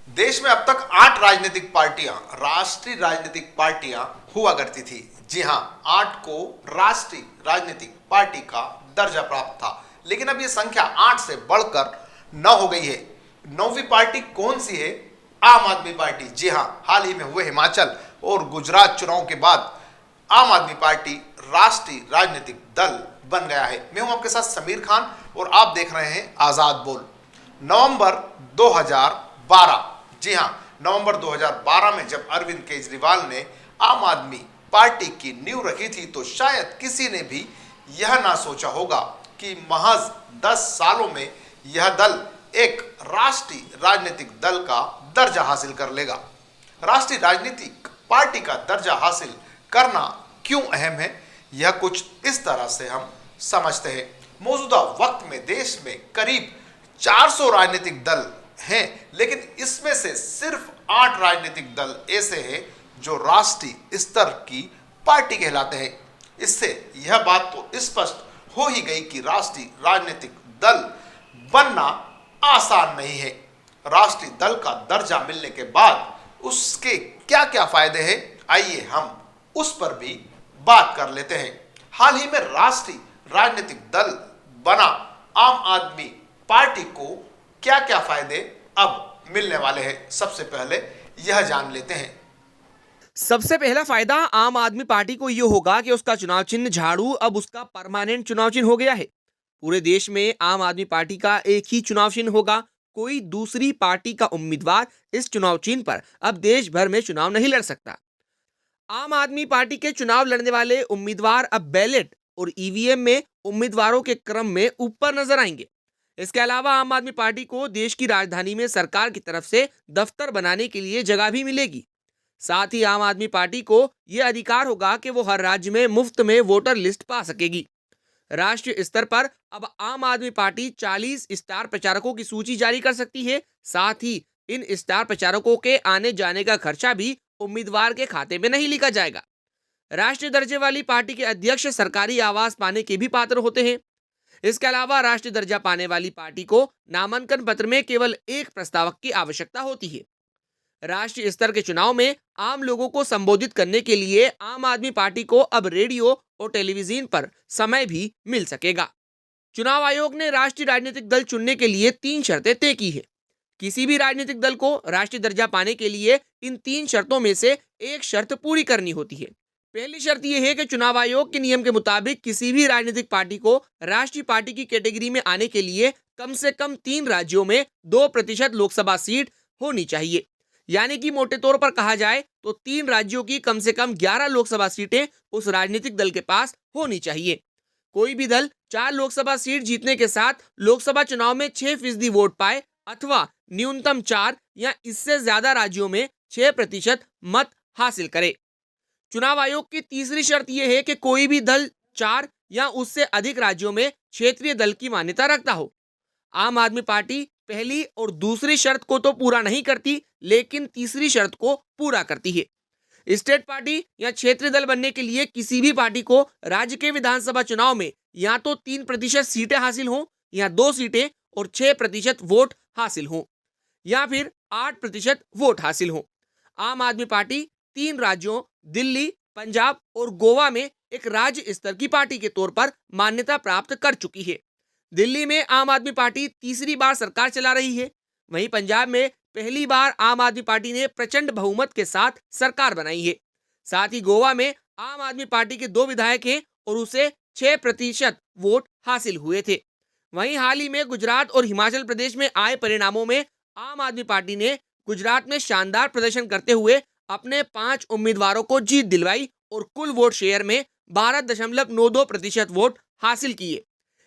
देश में अब तक 8 राजनीतिक पार्टियां, राष्ट्रीय राजनीतिक पार्टियां हुआ करती थी। जी हां, 8 को राष्ट्रीय राजनीतिक पार्टी का दर्जा प्राप्त था। लेकिन अब यह संख्या 8 से बढ़कर 9 हो गई है। 9वीं पार्टी कौन सी है? आम आदमी पार्टी। जी हां, हाल ही में हुए हिमाचल और गुजरात चुनाव के बाद आम आदमी पार्टी राष्ट्रीय राजनीतिक दल बन गया है। मैं हूं आपके साथ समीर खान और आप देख रहे हैं आजाद बोल। नवंबर 2012, जी हां, नवंबर 2012 में जब अरविंद केजरीवाल ने आम आदमी पार्टी की नींव रखी थी तो शायद किसी ने भी यह ना सोचा होगा कि महज 10 सालों में यह दल एक राष्ट्रीय राजनीतिक दल का दर्जा हासिल कर लेगा। राष्ट्रीय राजनीतिक पार्टी का दर्जा हासिल करना क्यों अहम है, यह कुछ इस तरह से हम समझते हैं। मौजूदा वक्त में देश में करीब 400 राजनीतिक दल हैं, लेकिन इसमें से सिर्फ 8 राजनीतिक दल ऐसे हैं जो राष्ट्रीय स्तर की पार्टी कहलाते हैं। इससे यह बात तो स्पष्ट हो ही गई कि राष्ट्रीय राजनीतिक दल बनना आसान नहीं है। राष्ट्रीय दल का दर्जा मिलने के बाद उसके क्या क्या फायदे हैं, आइए हम उस पर भी बात कर लेते हैं। हाल ही में राष्ट्रीय राजनीतिक दल बना आम आदमी पार्टी को क्या क्या फायदे अब मिलने वाले हैं, सबसे पहले यह जान लेते हैं। सबसे पहला फायदा आम आदमी पार्टी को यह होगा कि उसका चुनाव चिन्ह झाड़ू अब उसका परमानेंट चुनाव चिन्ह हो गया है। पूरे देश में आम आदमी पार्टी का एक ही चुनाव चिन्ह होगा। कोई दूसरी पार्टी का उम्मीदवार इस चुनाव चिन्ह पर अब देश भर में चुनाव नहीं लड़ सकता। आम आदमी पार्टी के चुनाव लड़ने वाले उम्मीदवार अब बैलेट और ईवीएम में उम्मीदवारों के क्रम में ऊपर नजर आएंगे। इसके अलावा आम आदमी पार्टी को देश की राजधानी में सरकार की तरफ से दफ्तर बनाने के लिए जगह भी मिलेगी। साथ ही आम आदमी पार्टी को यह अधिकार होगा कि वो हर राज्य में मुफ्त में वोटर लिस्ट पा सकेगी। राष्ट्रीय स्तर पर अब आम आदमी पार्टी 40 स्टार प्रचारकों की सूची जारी कर सकती है। साथ ही इन स्टार प्रचारकों के आने जाने का खर्चा भी उम्मीदवार के खाते में नहीं लिखा जाएगा। राष्ट्रीय दर्जे वाली पार्टी के अध्यक्ष सरकारी आवास पाने के भी पात्र होते हैं। इसके अलावा राष्ट्रीय दर्जा पाने वाली पार्टी को नामांकन पत्र में केवल एक प्रस्तावक की आवश्यकता होती है। राष्ट्रीय स्तर के चुनाव में आम लोगों को संबोधित करने के लिए आम आदमी पार्टी को अब रेडियो और टेलीविजन पर समय भी मिल सकेगा। चुनाव आयोग ने राष्ट्रीय राजनीतिक दल चुनने के लिए 3 शर्तें तय की है। किसी भी राजनीतिक दल को राष्ट्रीय दर्जा पाने के लिए इन 3 शर्तों में से एक शर्त पूरी करनी होती है। पहली शर्त यह है कि चुनाव आयोग के नियम के मुताबिक किसी भी राजनीतिक पार्टी को राष्ट्रीय पार्टी की कैटेगरी में आने के लिए कम से कम 3 राज्यों में 2% लोकसभा सीट होनी चाहिए। यानी कि मोटे तौर पर कहा जाए तो 3 राज्यों की कम से कम 11 लोकसभा सीटें उस राजनीतिक दल के पास होनी चाहिए। कोई भी दल 4 लोकसभा सीट जीतने के साथ लोकसभा चुनाव में 6% वोट पाए अथवा न्यूनतम 4 या इससे ज्यादा राज्यों में 6% मत हासिल करे। चुनाव आयोग की तीसरी शर्त यह है कि कोई भी दल 4 या उससे अधिक राज्यों में क्षेत्रीय दल की मान्यता रखता हो। आम आदमी पार्टी पहली और दूसरी शर्त को तो पूरा नहीं करती, लेकिन तीसरी शर्त को पूरा करती है। स्टेट पार्टी या क्षेत्रीय दल बनने के लिए किसी भी पार्टी को राज्य के विधानसभा चुनाव में या तो 3% सीटें हासिल हों या 2 सीटें और 6% वोट हासिल हों या फिर 8% वोट हासिल हों। आम आदमी पार्टी 3 राज्यों दिल्ली, पंजाब और गोवा में एक राज्य स्तर की पार्टी के तौर पर मान्यता प्राप्त कर चुकी है। दिल्ली में आम आदमी पार्टी तीसरी बार सरकार चला रही है। वहीं पंजाब में पहली बार आम आदमी पार्टी ने प्रचंड बहुमत के साथ सरकार बनाई है। साथ ही गोवा में आम आदमी पार्टी के 2 विधायक हैं और उसे 6% वोट हासिल हुए थे। वहीं हाल ही में गुजरात और हिमाचल प्रदेश में आए परिणामों में आम आदमी पार्टी ने गुजरात में शानदार प्रदर्शन करते हुए अपने 5 उम्मीदवारों को जीत दिलवाई और कुल वोट शेयर में 12.92% वोट हासिल किए।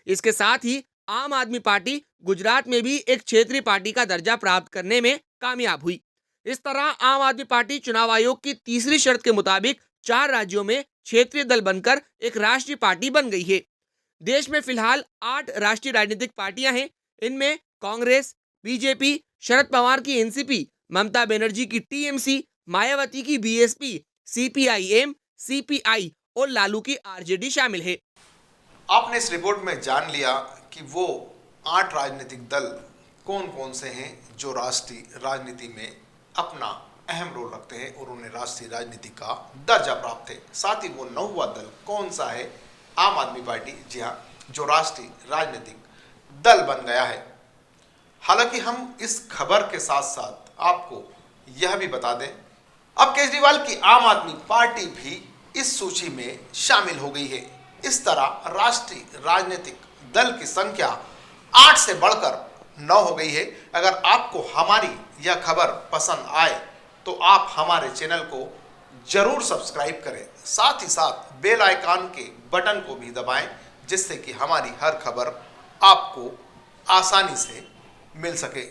इसके साथ ही आम आदमी पार्टी गुजरात में भी एक क्षेत्रीय पार्टी का दर्जा प्राप्त करने में कामयाब हुई। इस तरह आम आदमी पार्टी चुनाव आयोग की तीसरी शर्त के मुताबिक 4 राज्यों में क्षेत्रीय दल बनकर एक राष्ट्रीय पार्टी बन गई है। देश में फिलहाल 8 राष्ट्रीय राजनीतिक पार्टियां हैं। इनमें कांग्रेस, बीजेपी, शरद पवार की एनसीपी, ममता बनर्जी की टीएमसी, मायावती की बीएसपी, सीपीआईएम, सीपीआई और लालू की आरजेडी शामिल है। आपने इस रिपोर्ट में जान लिया कि वो 8 राजनीतिक दल कौन कौन से हैं जो राष्ट्रीय राजनीति में अपना अहम रोल रखते हैं और उन्हें राष्ट्रीय राजनीति का दर्जा प्राप्त है। साथ ही वो 9वां दल कौन सा है, आम आदमी पार्टी, जी हाँ, जो राष्ट्रीय राजनीतिक दल बन गया है। हालांकि हम इस खबर के साथ साथ आपको यह भी बता दें, अब केजरीवाल की आम आदमी पार्टी भी इस सूची में शामिल हो गई है। इस तरह राष्ट्रीय राजनीतिक दल की संख्या 8 से बढ़कर 9 हो गई है। अगर आपको हमारी यह खबर पसंद आए तो आप हमारे चैनल को जरूर सब्सक्राइब करें, साथ ही साथ बेल आइकन के बटन को भी दबाएं, जिससे कि हमारी हर खबर आपको आसानी से मिल सके।